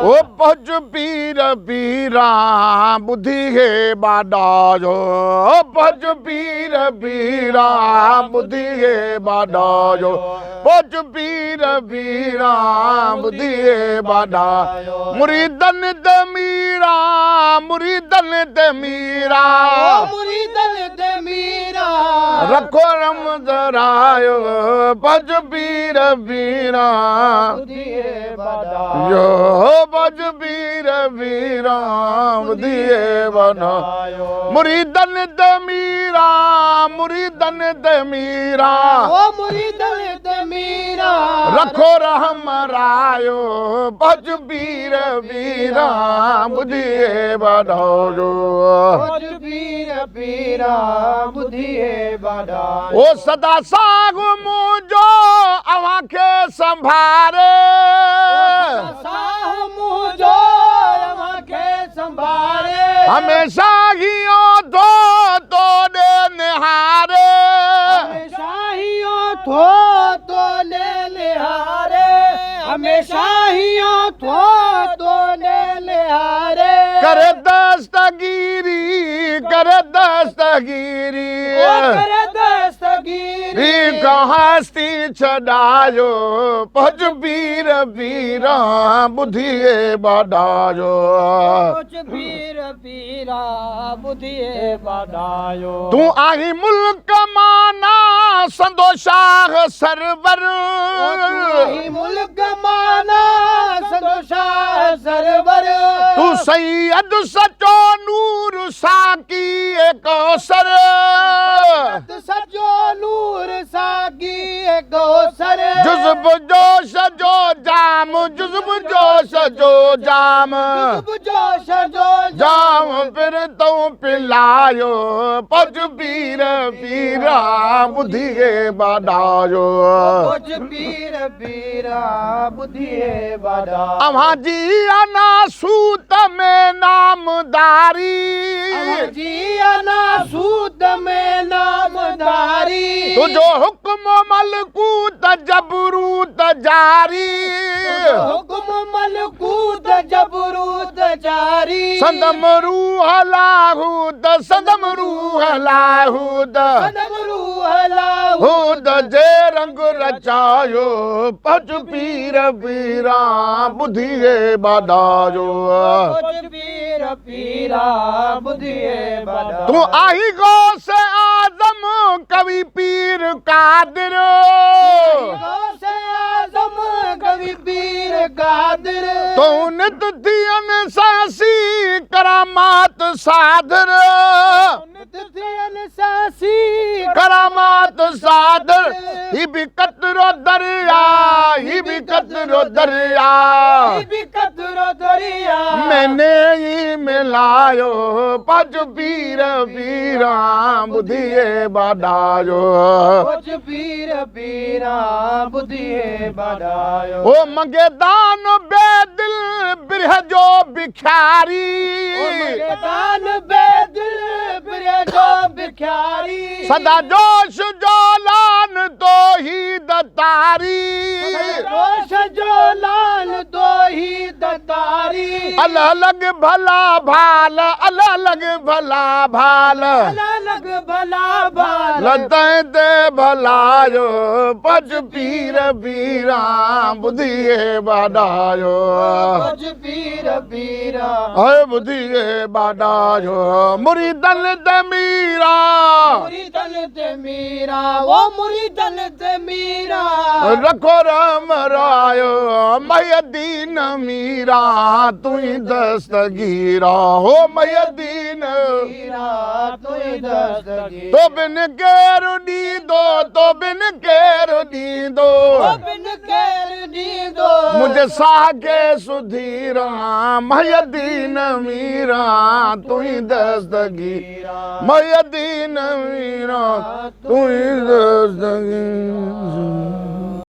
ओ भज पीर पीरा बुद्धि है बाडा जो भज पीर पीरा बुद्धि है बाडा जो भज पीर पीरा बुद्धि है बाडा मुरीदन ते मीरा मुरीदन ते मीरा मुरीदन ते मीरा रखो रम जरायो भज पीर पीरा बुधिए बाडा यो भज पीर पीरा बुधिए बनायो मुरीदन ते मीरा मुरीदन ते मीरा ओ मुरीदन ते मीरा रखो रहम रायो भज पीर पीरा बुधिए बनायो भज पीर पीरा बुधिए बाडा ओ सदा साग मुझो अवां खे संभारे साह मुझो अवांखे संभारे हमेशा ही तो दे निहारे हमेशा ही थो तो ने निहारे हमेशा ही थो ने निहारे करे दस्तगीरी करे दस्तगीरी ओ करे दस्तगीरी हस्ती छॾायो भज पीर पीरा बुधिए बाडायो कुछ पीर पीरा बुधिए बाडायो तू आही मुल्क माना संदो शाह सरवर ही मुल्क माना संदोशाह सरवर तू सैयद सचो नूर साकी कौसर सजो नूर सागी गौसर जुज़्ब जोश जो जाम जुज़्ब जोश जो जाम जोश जो जाम फिर तो पिलायो भज पीर पीरा बुधिए बाडायो कुछ पीर पीरा बुधिए बाडा अवां जी अना सूत में नामदारी जियाना सूद में नामदारी तुझो हुक्म मलकूत जबरूत जारी हुक्म मलकूत जबरूत जारी संदम रूह लाहूद संदम रूह लाहूद सदम रूह लाहू हूद जे रंग रचायो भज पीर पीरा बुधिए बाडायो कुछ पीर पीरा बुधिए बाडा तू आई गो से आजम कवि पीर कादिर गौसे आजम कवि पीर कादिर तो नित थियन सासी करामात सादर नित्यन सासी करामात सादर ही भी कतरो दरिया ही भी कतरो दरिया भी कतरो दरिया मैंने ही मिलायो भज पीर पीरा बुधिए बाडायो कुछ पीर पीरा बुधिए बाडायो ओ मंगे दान बेदिल बिरह जो भिखारी दान बेदिल प्रिय जो भिखारी सदा जोश जोलान तो ही दतारी रोश जो लान दो ही दतारी अलग अलग भला भाल अलग अलग भला भाल अलग भला भाल लताएं ते भलायो भज पीर पीरा बुधिए बाडायो कुछ पीर पीरा हाय बुधिए बाडायो मुरीदन ते मीरा मुरीदन ते मीरा वो मुरीदन ते मीरा रखो राम रायो मयदीन मीरा तू ही दस्तगीरा हो मयदीन मीरा तू दस्तगी तो बिन केरु नींदो तो बिन केरु नींदो बिन केर दी दो मुझे सागे सुधीरा मयदीन मीरा तू ही दस्तगीरा मयदीन मीरा तू ही दस्तगीरा